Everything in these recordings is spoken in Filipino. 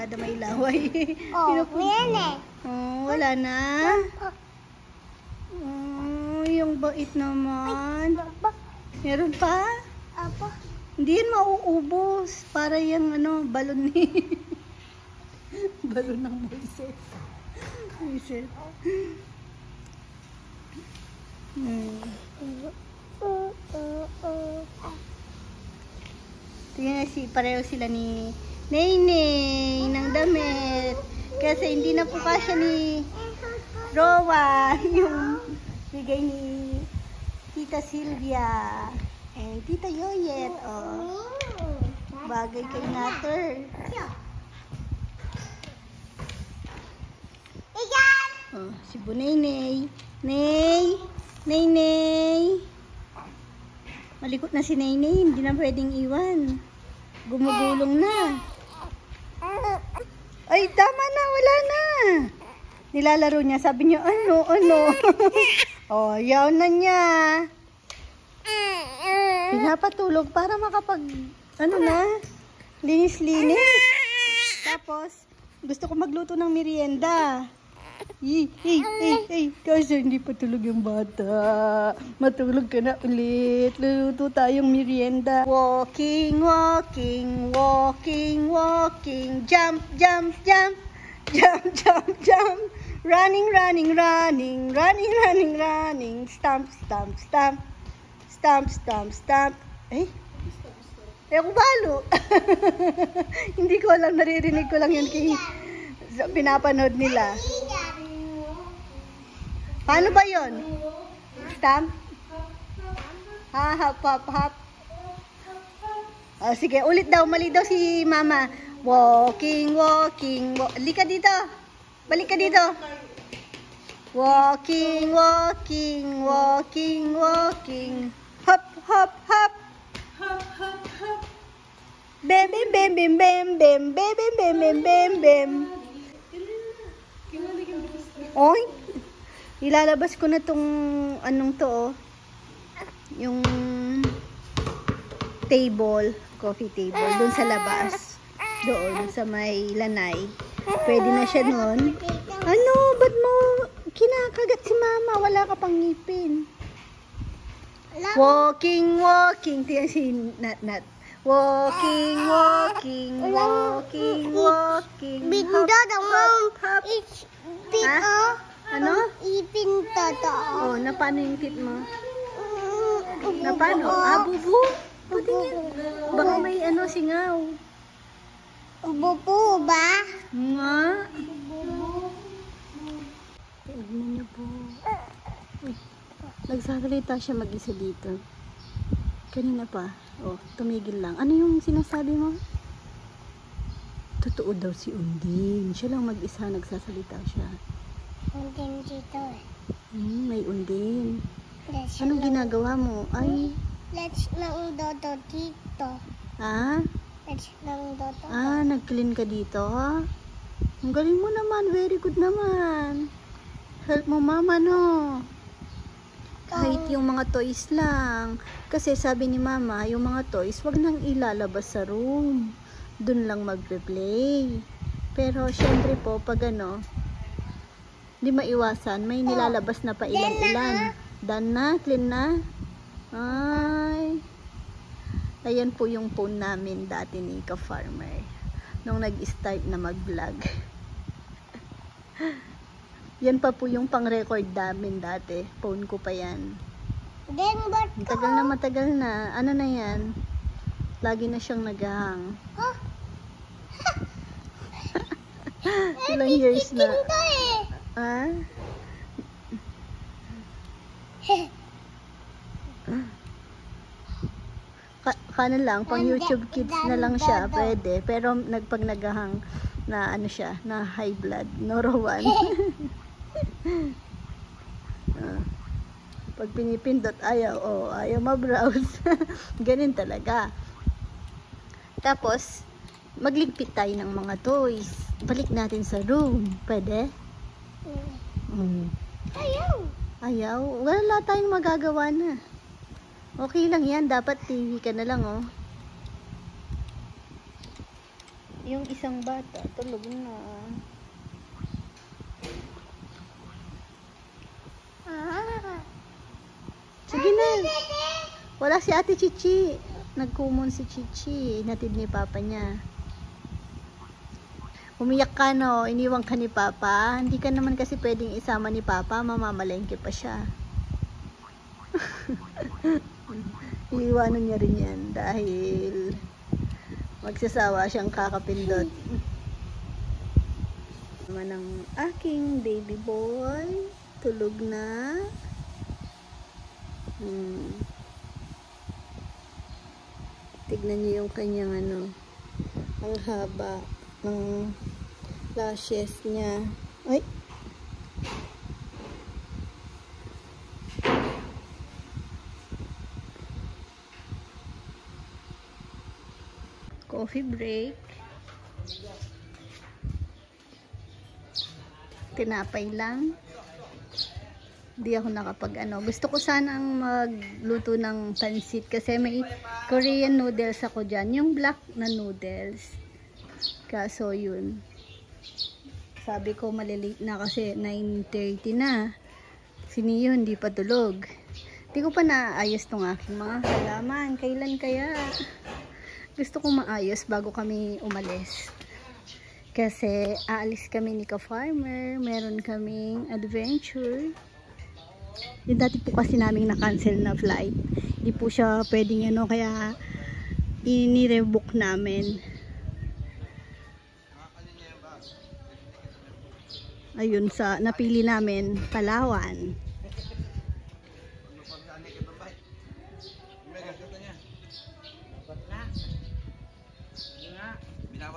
damay laway. Oh, yan eh. Oh, wala na. Oh, yung bait naman. Meron pa? Apa? Hindi yan mauubos. Para yung balon ni... balon ng Moises. Moises. Tingnan pareho sila ni Naynay ng damit. Kasi hindi na po kasya ni Rowan yung bigay ni Tita Sylvia. Eh, Tita Yoyet. Oh. Bagay kay Natter. Oh, si Bunaynay. Naynay. Malikot na si Naynay. Hindi na pwedeng iwan. Gumugulong na. Ay, tama na. Wala na. Nilalaro niya. Sabi niya, ano. Oh, yaw na niya. Pinapatulog para makapag, linis-linis. Tapos, gusto ko magluto ng merienda. Kasi hindi pa tulog yung bata. Matulog ka na ulit. Luluto tayong merienda. Walking. Jump. Running. Stamp. Eh ako balo. Hindi ko alam, naririnig ko lang yan pinapanood nila. Paano ba yon? Stamp? Hop. Oh, sige, ulit daw. Mali daw si mama. Walking. Lika dito. Balik ka dito. Walking. Hop. Bem. Oy, ilalabas ko na tong yung coffee table, doon sa labas. Doon sa may lanay. Pwede na siya nun. Ba't mo kinakagat si mama? Wala ka pang ngipin. Walking. Tiyan si Nat. Walking. Binda naman. Hop. Ano? Ipin tata. Oh, na paano yung tit mo? Na paano? Bubu? Baka may singaw. Bubu ba? Nga. Tignan niyo po. Uy, nagsasalita siya mag-isa dito. Kanina pa. Oh, tumigil lang. Ano yung sinasabi mo? Totoo daw si Undin. Siya lang mag-isa, nagsasalita siya. Undin dito eh. May Undin. Anong ginagawa mo? Ay. Let's nang dodo dito. Ah? Let's nang dodo. Nag-clean ka dito? Ang galing mo naman. Very good naman. Help mo mama, no? Kahit yung mga toys lang. Kasi sabi ni mama, yung mga toys, wag nang ilalabas sa room. Doon lang magpe-play. Pero syempre po, pag di maiwasan, may nilalabas na pa ilan-ilan. Done na? Clean na? Ay. Ayan po yung phone namin dati ni Ka-Farmer. Nung nag-start na mag-vlog. Yan pa po yung pang-record namin dati. Phone ko pa yan. Matagal na. Ano na yan? Lagi na siyang naghahang. Ilang years na. Kanan lang, pang YouTube Kids na lang siya. Pwede. Pero pag naghahang na siya, na high blood. No, Rowan. Pag pinipindot, ayaw ma-browse. Ganun talaga. Tapos, magligpit tayo ng mga toys. Balik natin sa room. Pwede? Ayaw? Wala tayong magagawa na. Okay lang yan. Dapat TV ka na lang, oh. yung isang bata, tulog na. Sige na. Wala si Ate Chichi. Nagkumon si Chichi. Inatid ni Papa niya. Umiyak ka, no? Iniwan ka ni Papa. Hindi ka naman kasi pwedeng isama ni Papa. Mamamalengke pa siya. Iiwanan niya rin yan dahil magsasawa siyang kakapindot. Naman ang aking baby boy. Tulog na. Tignan niyo yung kanyang ano, ang haba ng lashes niya. Ay! Coffee break. Tinapay lang. Hindi ako nakapag ano. Gusto ko sanang magluto ng pansit kasi may Korean noodles ako dyan. Yung black na noodles. Kaso yun. Sabi ko malilate na kasi 9:30 na. Si Neo hindi pa tulog. Hindi ko pa naayos tong aking mga halaman. Kailan kaya? Gusto ko maayos bago kami umalis. Kasi aalis kami ni Ka-Farmer. Meron kaming adventure. Yung dati po kasi namin na-cancel na flight. Hindi po siya pwedeng ano, kaya ini-rebook namin. Ayun, sa napili namin Palawan.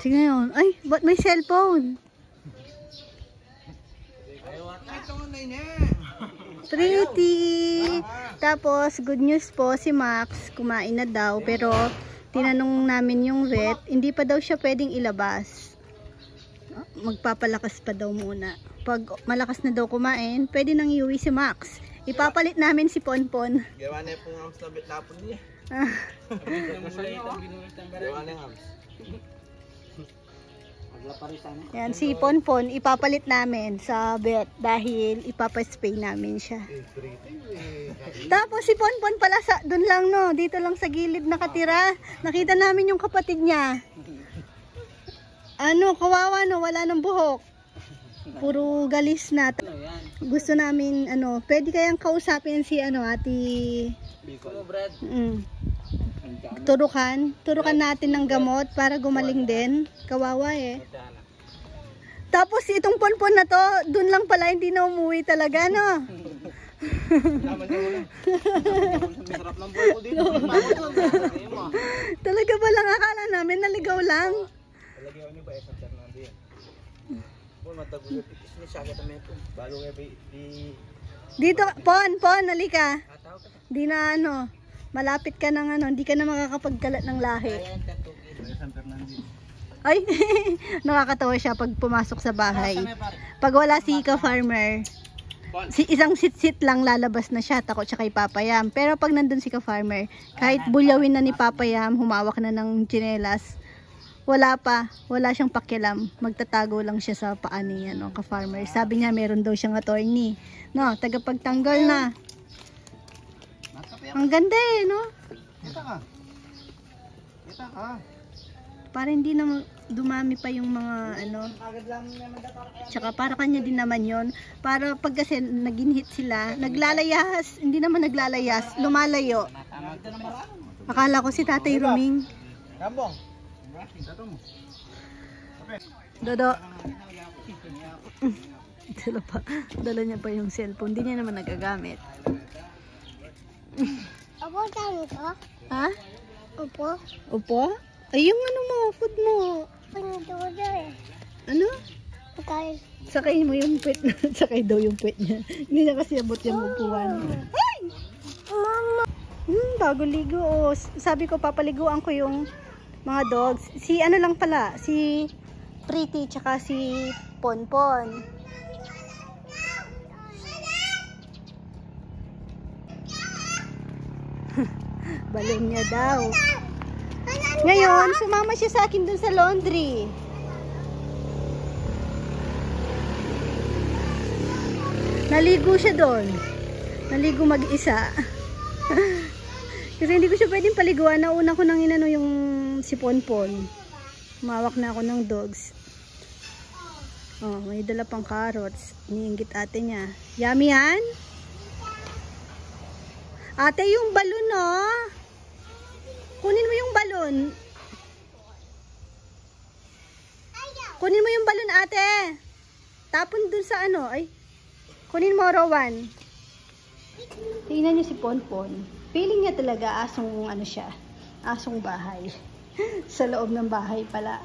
Sige ngayon. Ay, ba't may cellphone? Pretty! Tapos, good news po, si Max, kumain na daw, pero tinanong namin yung vet, hindi pa daw siya pwedeng ilabas. Magpapalakas pa daw muna. Pag malakas na daw kumain, pwede nang iuwi si Max. Ipapalit namin si Ponpon. Gawa na yung hams na bitlapon niya. Gawa na yung hams. Yan, si Ponpon, ipapalit namin sa vet dahil ipapaspay namin siya. Tapos si Ponpon pala doon lang, no, dito lang sa gilid nakatira. Nakita namin yung kapatid niya. Ano, kawawa, no, wala ng buhok. Puro galis na. Gusto namin, ano, pwede kayang kausapin si, ano, Ate Turukan natin ng gamot para gumaling din. Kawawa eh. Tapos itong Ponpon na to, dun lang pala hindi na umuwi talaga, no? Talaga ba lang, akala namin naligaw lang. Dito, Pon, halika. Di na ano, malapit ka ng ano, hindi ka na makakapagkalat ng lahi. Ay, nakakatawa siya pag pumasok sa bahay. Pag wala si Ka-Farmer, isang sit-sit lang lalabas na siya, takot siya kay Papayam. Pero pag nandun si Ka-Farmer, kahit bulyawin na ni Papayam, humawak na ng tsinelas, wala siyang pakialam. Magtatago lang siya sa paa ni ano, Ka-Farmer. Sabi niya meron daw siyang attorney, no, tagapagtanggal na. Ang ganda eh, no? Kita ka. Para hindi na dumami pa yung mga ano. Tsaka para kanya din naman yon. Para pag kasi nag-hit sila, naglalayas, hindi naman naglalayas, lumalayo. Akala ko si Tatay Ruming. Kambong. Dodo. Dala niya pa yung cellphone. Hindi niya naman nagagamit. Opo, saan ko? Ha? Opo. Upo? Ay, yung ano mo, food mo. Pandudo eh. Ano? Pagkain. Sakay mo yung puwet na. Sakay daw yung puwet niya. Hindi na kasi abot yung upuan. Ay! Mama. Bago ligo. Oh. Sabi ko, papaliguan ko yung mga dogs. Si ano lang pala, si Pretty tsaka si Ponpon. Balon niya daw. Ngayon, sumama siya sa akin dun sa laundry. Naligo siya doon. Naligo mag-isa. Kasi hindi ko siya pwedeng paliguan. Nauna ko nang inano yung si Ponpon. Mawak na ako ng dogs. Oh, may dala pang carrots. Iniinggit ate niya. Yummy yan? Ate, yung balon, no? Kunin mo yung balon. Kunin mo yung balon, ate. Tapon dun sa ano. Ay, kunin mo, Rowan. Tingnan niyo si Ponpon. Feeling niya talaga asong ano siya. Asong bahay. Sa loob ng bahay pala.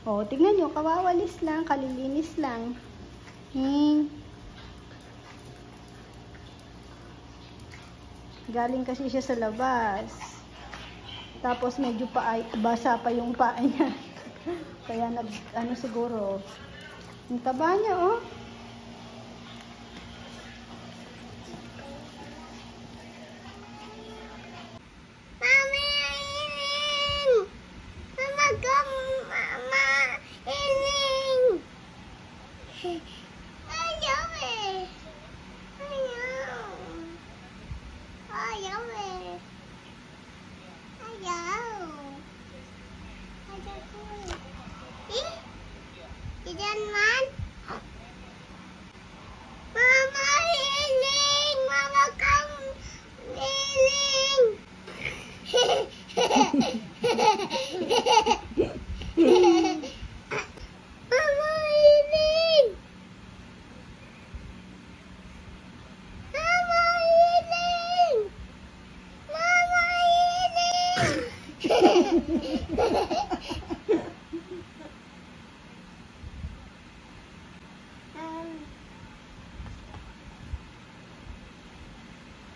O, tingnan niyo. Kawawalis lang. Kalilinis lang. Galing kasi siya sa labas. Tapos medyo basa pa yung paa niya. Kaya ano siguro. Ang taba niya, oh. Mami, ining! Mama, mama, ining! Ayaw eh! Ayaw! Ayaw eh! Ayaw! Ayaw ko eh! Eh? Iyan man? Mama, ining! Mama kang ining! Mama, ining! Mama, ining! Mama,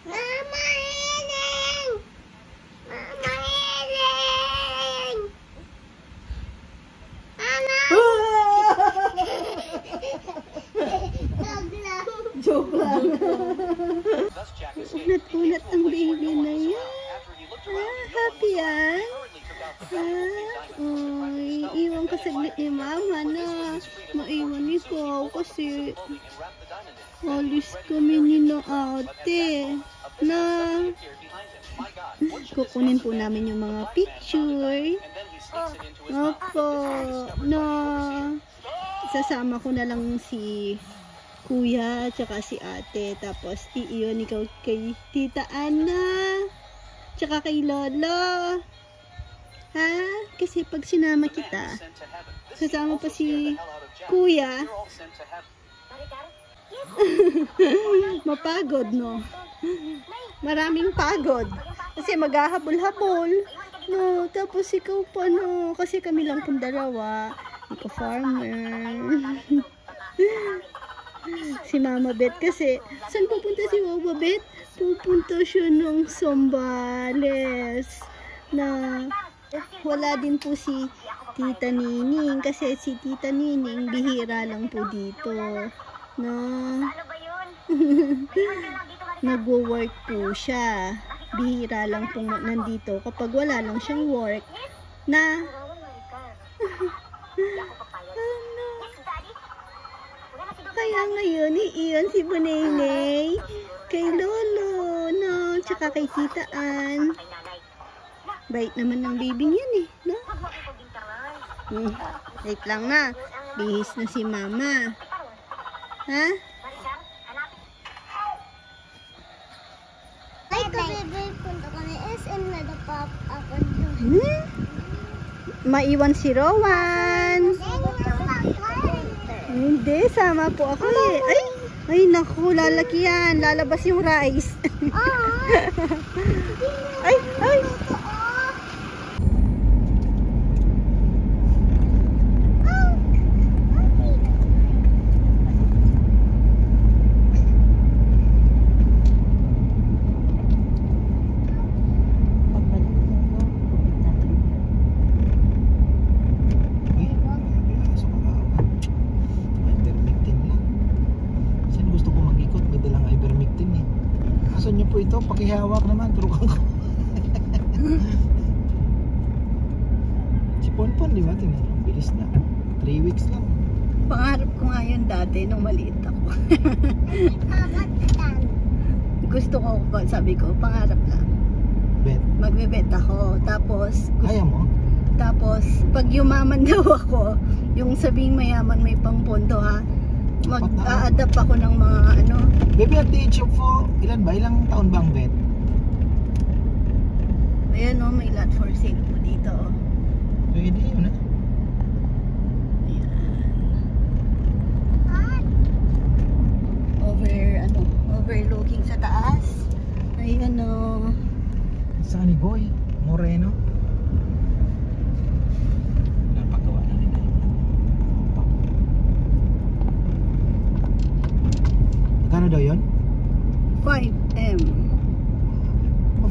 Mama, ining! Mama, ining! Mama! Joke lang. Unat-unat ang baby na yan. Happy yan. Ay, iwan ka saglit ni mama na. Maiwan ikaw kasi alis kami ni na ate. Na kukunin po namin yung mga picture. Opo. Na sasama ko na lang si kuya tsaka si ate, tapos iiwan ikaw kay tita Ana tsaka kay lolo, ha? Kasi pag sinama kita sasama pa si kuya. Mapagod, no? Maraming pagod kasi maghahabol-habol, no? Tapos ikaw pa, no? Kasi kami lang pong dalawa, ikaw farmer. Si Mama Bet kasi, saan pupunta si Mama Bet? Pupunta siya ng Zambales. Na wala din po si Tita Nining kasi si Tita Nining bihira lang po dito. Na nagwo-work po siya. Bihira lang po nandito kapag wala lang siyang work. Na kaya ngayon, iiwan si Bunenay kay Lolo, no? Tsaka kay Tita Ann. Bait naman ng baby niyan eh, no? Wait lang na. Bihis na si Mama. Ha? Ay, kabebe, punta kami SM na dapat ako doon. Maiwan si Rowan. Hindi, sama po ako eh. Ay, naku, lalaki yan. Lalabas yung rice. Ay. Ito, pakihawak naman, turukan ko. Si Ponpon, di ba? Tingnan, bilis na. 3 weeks lang. Pangarap ko nga yun dati nung maliit ako. Kakatan. Gusto ko, sabi ko, pangarap lang. Bet. Magbe-bet ako. Tapos, Kaya mo? tapos pag yumaman daw ako, yung sabing mayaman may pampondo ha, mag-a-adapt ako ng mga ano. Baby, at the age of 4, ilan ba? Ilang taon ba ang bet? Ayan o, may lot for sale po dito. Oh. Pwede yun ha? Overlooking sa taas. Ayan o. Sunny Boy, Moreno. Napagawa na nila yun. Magkano daw yun? 5M.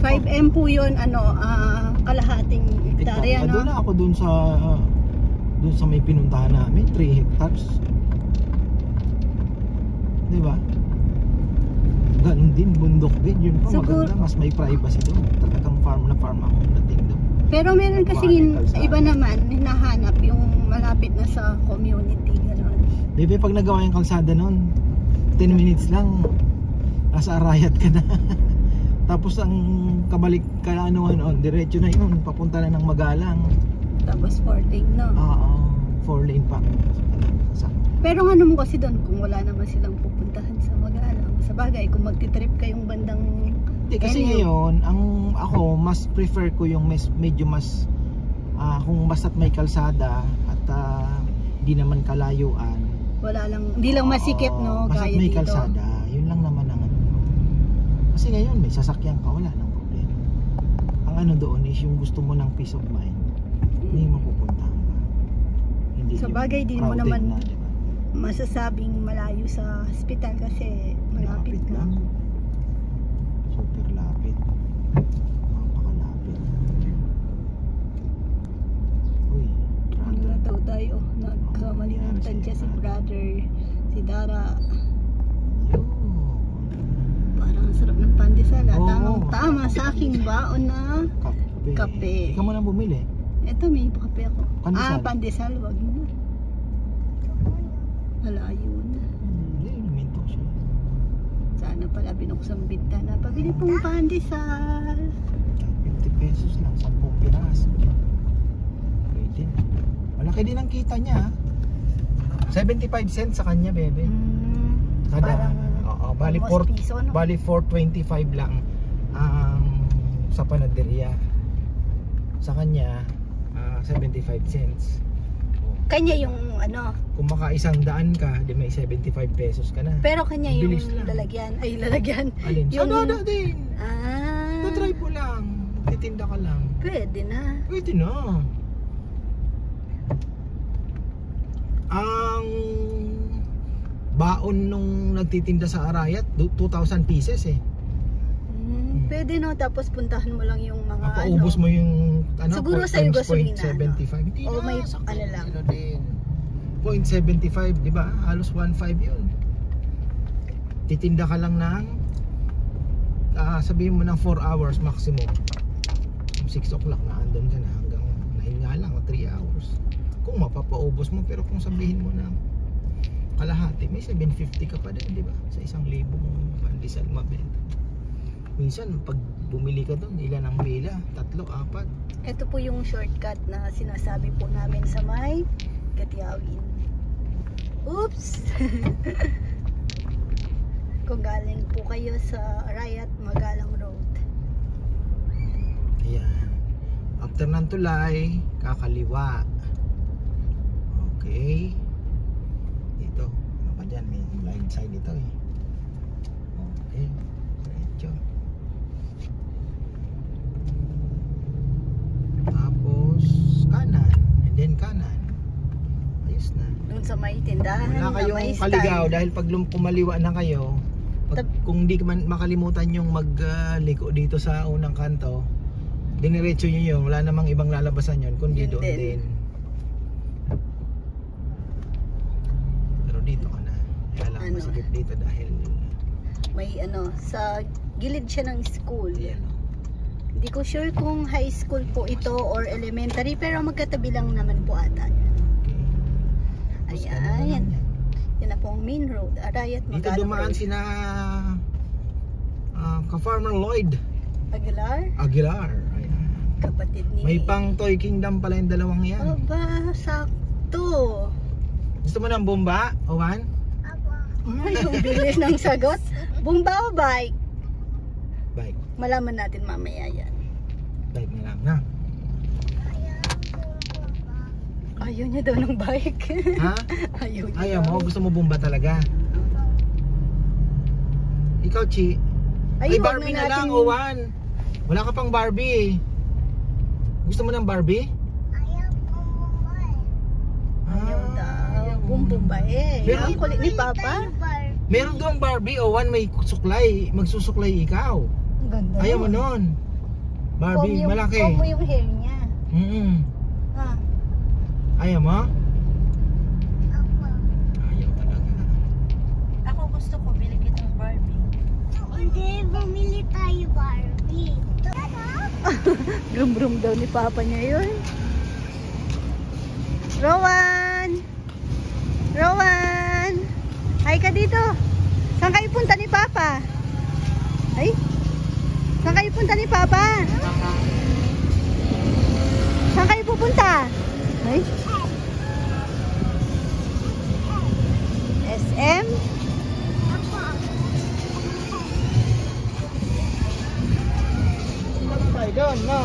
5M po yun, ano, kalahating hektarya, Doon no? na ako dun sa may pinuntahan namin, 3 hectares. Di ba? Ganun din, bundok din. Yun pa Siguro- maganda, mas may privacy doon. Talagang farm na farm ang dating doon. Pero meron kasi iba naman, hinahanap yung malapit na sa community, gano'n. Bebe, pag nagawa yung kalsada noon, 10 minutes lang, nasa Arayat ka na. Tapos ang kabalik ka ano, diretso na yun, papunta na ng Magalang. Tapos 4 lane, no? Oo, 4 lane pa. Pero ano mo kasi doon, kung wala naman silang pupuntahan sa Magalang. Sa bagay, kung magti-trip kayong bandang Hindi, kasi ngayon, ako, mas prefer ko yung medyo mas, kung basta't may kalsada at di naman kalayuan. wala lang, hindi lang masikip, no? Basta't Gaya may dito. kalsada, yun lang naman ang ano. Kasi ngayon, may sasakyan ka, wala nang problema. Ang ano doon is yung gusto mo ng peace of mind, hindi mo pupuntahan ba? Hindi Sa yung bagay, di mo crowded naman na, diba? masasabing malayo sa hospital kasi malapit Lapit lang. Super lapit. Napakalapit. Uy, Ano na daw tayo, nagkamalimutan siya si brother, si Dara. yun. Parang ang sarap ng pandesal, Oo. tamang tama sa aking baon na Kape. Kape. Ikaw mo lang bumili. eto, may kape ako. Pandesal? Pandesal, wag mo. Malayo na. Hindi, minto siya. Sana pala binuksan bintana. Pabili pong pandesal. 50 pesos lang, 10 piraso. Pwede na. Malaki din ang kita niya. 75 cents sa kanya, bebe. Kada, oo, bali almost piso, no? bali 4.25 lang ang sa panaderia. Sa kanya 75 cents. Kanya yung ano, Kung maka 100 ka, di may 75 pesos ka na. pero kanya yung Bilis lang. lalagyan. Ay, lalagyan. Alin? Yung- Ano din? Ah, Na-try mo lang. Titinda ka lang. pwede na. Pwede na. Ang baon nung nagtitinda sa Arayat, 2,000 pieces eh. Pwede, no? Tapos puntahan mo lang yung mga Paubos mo yung ano, Siguro point sa yung times gasolina, 0.75. Hindi O na, may sakto. ano lang. Ano din. 0.75, di ba? Halos 1.5 yun. Titinda ka lang ng sabihin mo ng 4 hours maximum. 6 o'clock na andun ka na hanggang 9 nga lang o 3 hours. Kung mapapaubos mo, pero kung sabihin mo na kalahati, may 750 ka pa din, di ba? Sa 1,000 pandesal mabenta. Minsan, pag bumili ka doon, ilan ang pila? 3, 4. Ito po yung shortcut na sinasabi po namin sa may Gatiawin. Oops! Kung galing po kayo sa Arayat, Magalang Road. Ayan. After ng tulay, kakaliwa. Okay. Dito. Ano pa dyan? May blind side dito eh. Okay. Diretso. Tapos, kanan. And then kanan. Ayos na. Doon sa may tindahan Wala na kayong may kaligaw style. dahil pag kumaliwa na kayo, kung di man makalimutan yung magliko dito sa unang kanto, diniretso nyo yun, wala namang ibang lalabasan yun kundi Yun doon din. din. Pero dito ka na, kaya lang Ano? masikip dito dahil May ano, sa gilid siya ng school. yan. Hindi ko sure kung high school po ito or elementary, pero magkatabi lang naman po ata. Okay. Tapos Ayan. ganun na lang yan. Yan na po ang main road. Arayat Dito Magalop dumaan Road. sina ka-Farmer Lloyd Aguilar, Aguilar. Ayan. kapatid ni... May pang Toy Kingdom pala yung dalawang yan. Aba, sakto. Gusto mo ng bomba, Owan? Apo. Ay, yung bilis ng sagot. Bumba o bike? Bike. Malaman natin mamaya yan. Bike na lang na. Ayaw niya daw ng bike. Ha? Ayaw niya. Ayaw mo? Gusto mo bomba talaga? Ikaw, Chi? Ay, wag Barbie na lang, Owan. Wala ka pang Barbie eh. Gusto mo ng Barbie? Ayaw kong bumay. Ayaw daw. Bumba eh. Pero- Ang kulit ni Papa. Meron doang Barbie, Owan, may suklay. Magsusuklay ikaw. Ang ganda. Ayaw mo nun. Barbie, malaki. Comb mo yung hair niya. Ah. Ayaw mo? Apo. Ayaw talaga. Ako gusto ko, bili kitang Barbie. Hindi, bumili tayo Barbie. Brum-brum daw ni Papa niya yun. Rowan! Rowan! Ay ka dito. Saan kayo punta ni Papa? Ay? Saan kayo punta ni Papa? Saan kayo pupunta? Ay? SM? Ay, doon, no?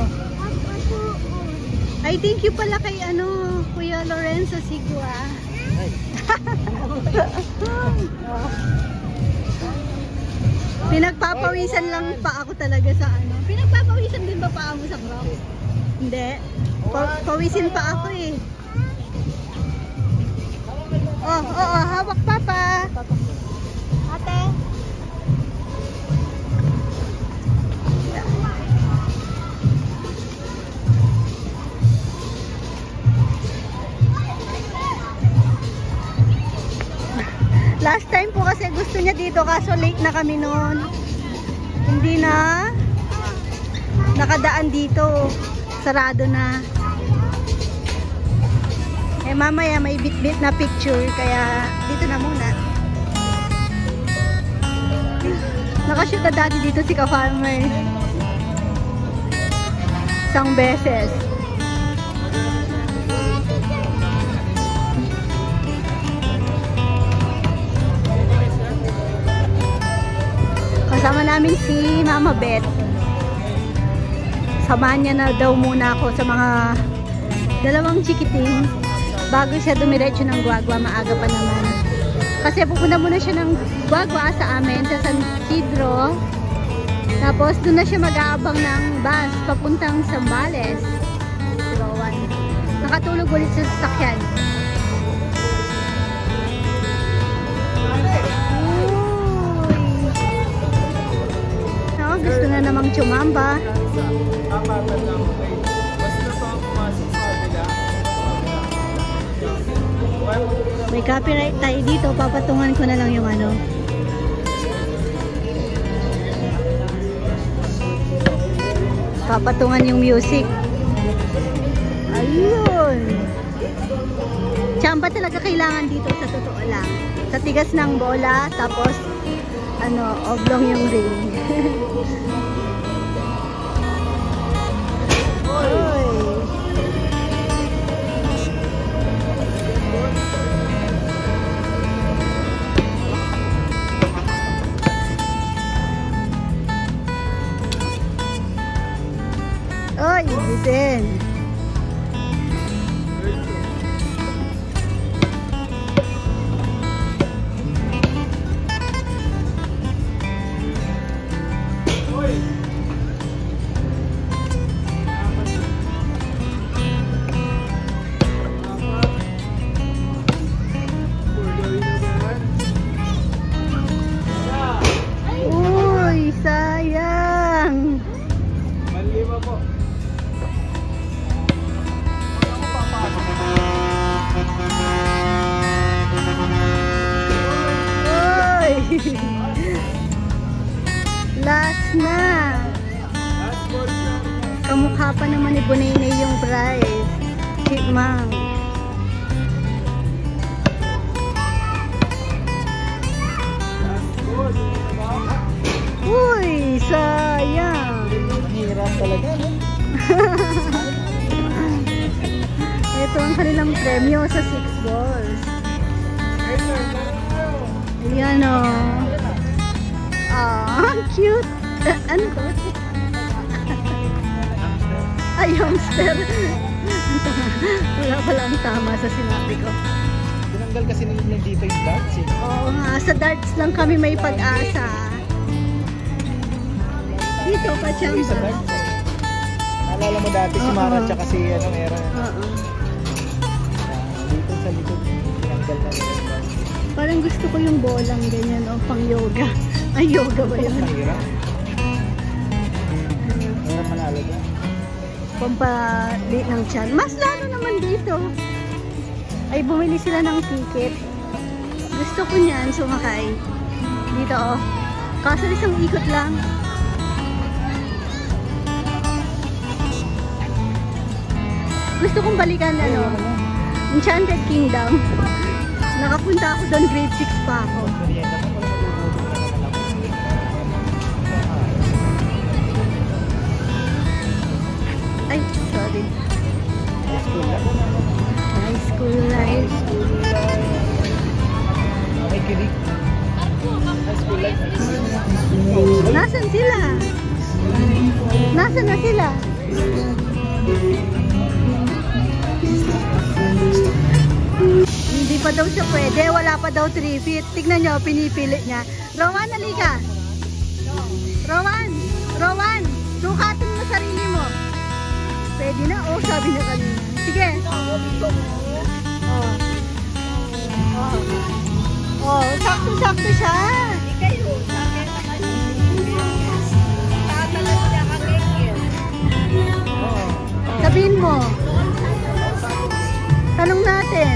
Ay, thank you pala kay Kuya Lorenzo Sigua. Ay. Pinagpapawisan lang pa ako talaga sa Pinagpapawisan din ba pa ako sa Crocs? Hindi. Pawisin pa ako eh. Oh, hawak Papa. Ate. Last time po kasi gusto niya dito kaso late na kami noon. Hindi na nakadaan dito. Sarado na. Eh mamaya may bit-bit na picture kaya dito na muna. Nakashoot na dati dito si ka-farmer. Isang beses. Kasama namin si Mama Beth. Samahan niya na daw muna ako sa mga dalawang chikiting bago siya dumiretso ng Guagua. Maaga pa naman. Kasi pupunta muna siya ng Guagua sa amin sa San Isidro. Tapos doon na siya mag-aabang ng bus papuntang Zambales. Si Rowan. Nakatulog ulit sa sasakyan. Gusto na namang tsumamba. May copyright tayo dito. Papatungan ko na lang yung papatungan yung music. Ayun. Tsamba talaga kailangan dito sa totoo lang. Sa tigas ng bola, tapos oblong yung ring. Oy. Oy, ibitin. Uy, sayang. Malima po. Uy. Last na. Kamukha pa naman ni Bonene yung prize. Chipmunk. premyo sa 6 balls. Ayan o. Cute. Ano to? Ay, hamster. Wala pala ang tama sa sinabi ko. Tinanggal kasi nila dito yung darts eh. Oo nga, sa darts lang kami may pag-asa. Dito pa Sa Chamba. darts eh. Naalala mo dati si Mara at si ano, Era. Oo. Dito sa likod, tinanggal na nila yung darts. Parang gusto ko yung bolang ganyan o pang yoga. Ay, yoga ba yun? Mahirap. Mahirap manalo dyan. Pampali ng tiyan. Mas lalo naman dito. Ay, bumili sila ng ticket. Gusto ko niyan, sumakay. Dito oh. Kaso isang ikot lang. Gusto kong balikan ano, Enchanted Kingdom. Nakapunta ako doon, grade 6 pa ako. Merienda mo, wala matutulog na naman ako. Ay, sorry. High school lang. High school life. May kilig. High school life. Nasaan sila? Nasaan na sila? Hindi pa daw siya pwede. Wala pa daw 3 feet. Tignan nyo, pinipilit niya. Rowan, halika. Rowan! Rowan! Sukatin mo sarili mo. Pwede na? Oh, sabi niya kanina. Sige. Oh. Oh, sakto-sakto siya. Sabihin mo. Tanong natin.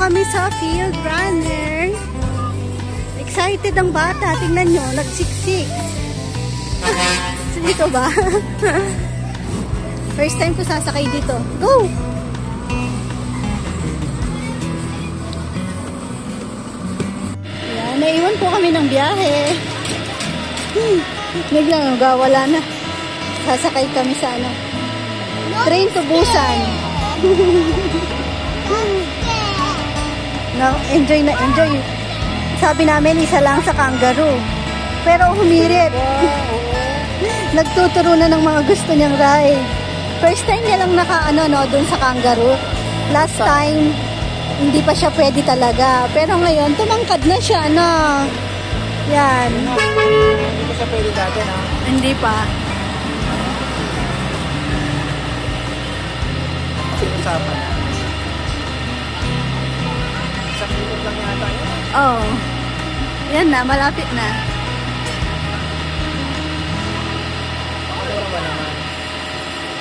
kami sa field runner. Excited ang bata. Tingnan nyo, nagsiksik. Dito ba? First time ko sasakay dito. Go! Yan, naiwan po kami ng biyahe. Biglang wala na. Sasakay kami sa ano. Train to Busan. No, enjoy na enjoy. Sabi namin isa lang sa kangaroo. Pero humirit. Nagtuturo na ng mga gusto niyang ride. First time niya lang doon sa kangaroo. Last time, hindi pa siya pwede talaga. Pero ngayon, tumangkad na siya, Yan. Hindi ko siya pwede dati, no? Hindi pa. Usapan. Isang minute lang yata yun. Oh. Yan na, malapit na. Ano ba naman?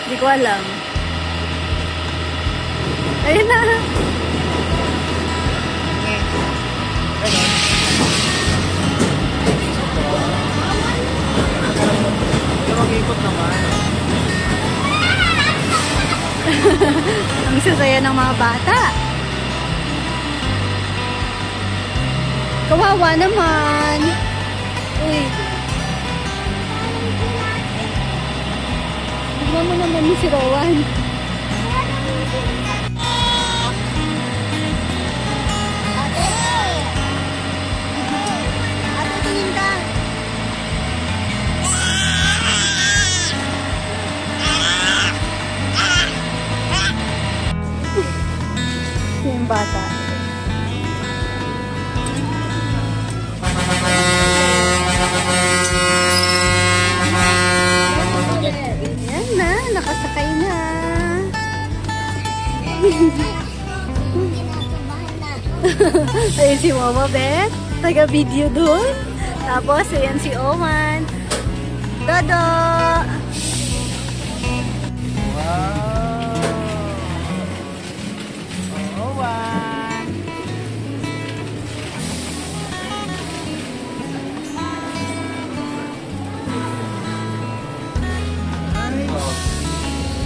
Hindi ko alam. Ayun na. Pero mag-ikot naman. Ang sasaya ng mga bata. Kawawa naman. Uy. Tignan mo naman ni si Rowan. Ate, tingin ka. Yung bata. Yan na, nakasakay na. Kinakabahan na. Ayun si Mama Beth, taga-video doon. Tapos, ayan si Oman. Dodo! Wow! Owan!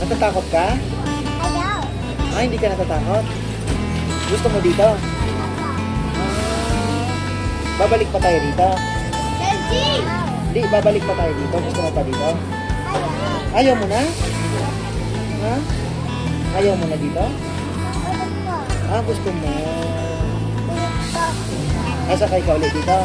Natatakot ka? Ayaw. Hindi ka natatakot? Gusto mo dito? Babalik pa tayo dito? Daddy! Hindi, babalik pa tayo dito. Gusto mo pa dito? Ayaw. Ayaw mo na? Ha? Ayaw mo na dito? Gusto mo. Sakay ka ulit dito?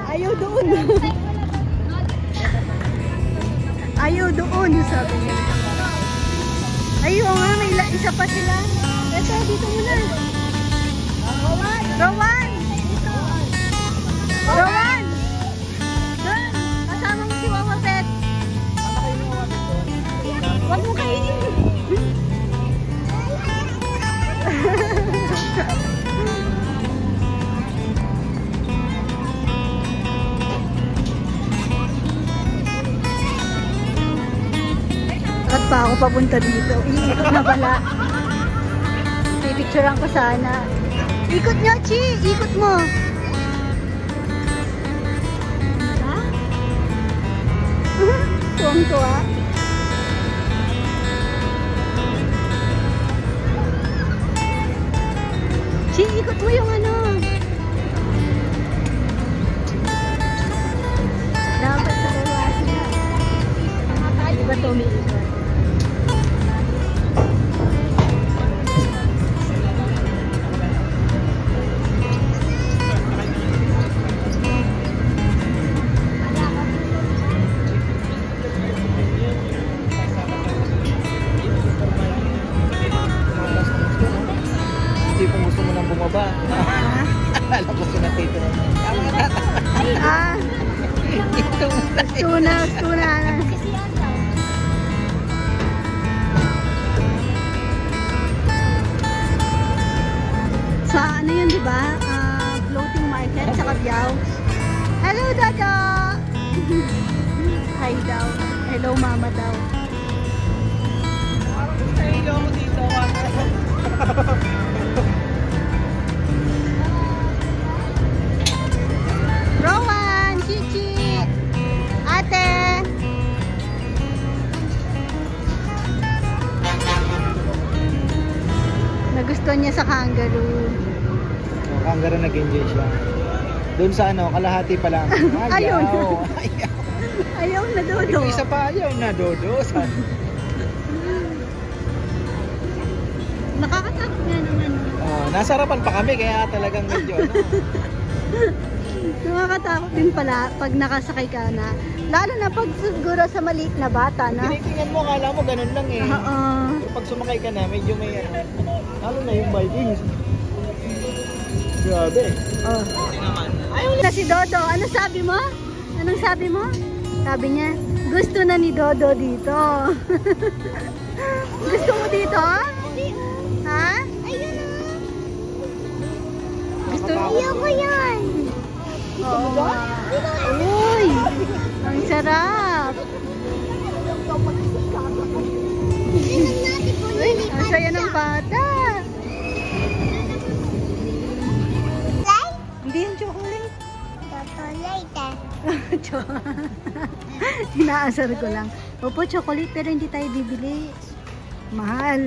Ayaw doon. Ayaw doon, sabi niya. Ayaw nga, may isa pa sila. Ito, dito muna. Rowan! Rowan! Doon, kasama mo si Wawa Pet. Huwag mo kainin. At pa ako papunta dito. Iikot na pala. Pipicturean ko sana. Ikot nyo, Chi! Ikot mo! Ha? Tuwang-tuwa. Chi, ikot mo yung ano. Dapat sa baba sila. Di ba ito umiikot? Hindi kung gusto mo nang bumaba. Alam ko sinatito na. Ah, tuna. Sa ano yun, di ba? Floating market sa Cabiao. Hello, Dada! Hi daw. Hello, Mama daw. Hello mo dito. Rowan! Chichi! Ate! Nagustuhan niya sa kangaroo. Kangaroo nag-enjoy siya. Doon sa ano, kalahati pa lang. Ayaw na. Ayaw. Ayaw na, Dodo. Yung isa pa ayaw na, Dodo. Nakakatakot nga naman. Nasa harapan pa kami, kaya talagang medyo ano. Nakakatakot din pala pag nakasakay ka na. Lalo na pag siguro sa maliit na bata na. Tinitingnan mo, kala mo ganun lang eh. Oo. Pero pag sumakay ka na, medyo may ano. Lalo na yung Vikings. Grabe. Oh. Ayaw na si Dodo. Ano sabi mo? Anong sabi mo? Sabi niya, gusto na ni Dodo dito. Gusto mo dito? Ha? Ayun na. Gusto mo? Ayaw ko yan. Oo. Uy! Ang sarap! Tingnan natin kung Uy, ang saya ng bata! Pocho. Inaasar ko lang. Opo, chocolate pero hindi tayo bibili. Mahal.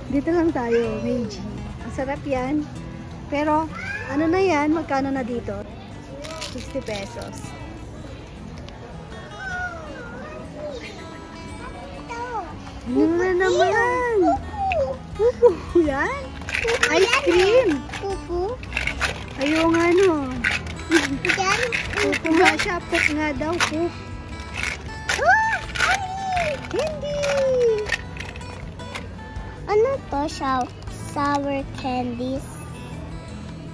Dito lang tayo, Meiji. Masarap yan. Pero, ano na yan? Magkano na dito? 60 pesos. Ano na naman? Pupu yan? Ice cream. Pupu. Ayaw nga no. Yan. Pupu nga siya. Pup nga daw. Pup. Oh! Ani! Hindi. Ano to? Sour candies.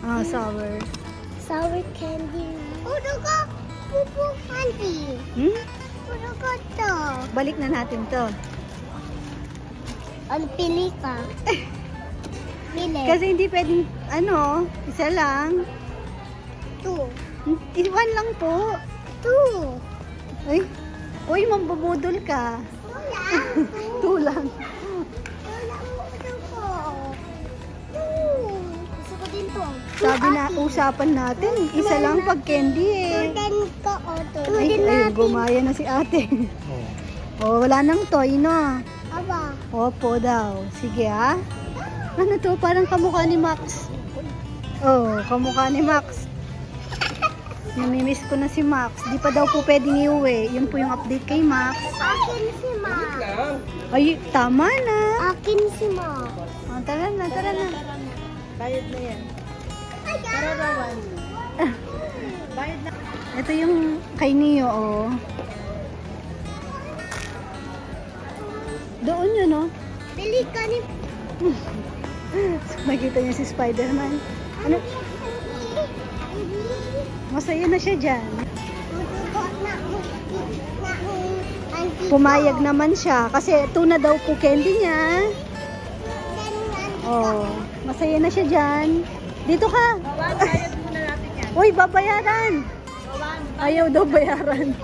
Ah, sour. Sour candy. Udo ko. Pupu candy. Hmm? Udo ko to. Balik na natin to. Ano, pili ka? Pili. Kasi hindi pwedeng, ano, isa lang. 2. One lang po. 2. Ay, uy, mambubudol ka. Wala. 2 lang. Wala mo ito ko. 2. Gusto ko din to. Sabi na, usapan natin, isa lang pag candy eh. 2 din ko o 2 Ay, din ayun, natin. gumaya na si ate. Oh. Oh, wala nang toy, no? Aba. Opo daw. Sige, ha? Ano to? Parang kamukha ni Max. Oh, kamukha ni Max. Namimiss ko na si Max. Di pa daw po pwedeng iuwi. Yun po yung update kay Max. Akin si Ma. Ay, tama na. Akin si Ma. Oh, tara na, tara na. Bayad na yan. Tara, Rawan. Bayad na. Ito yung kay Neo, oh. Doon yun, oh. Pili ka ni... Makita niya si Spider-Man. Ano? Masaya na siya dyan. Pumayag naman siya. Kasi ito na daw po candy niya. Oh, masaya na siya dyan. Dito ka. Bayad muna natin yan. Uy, babayaran. Ayaw daw bayaran.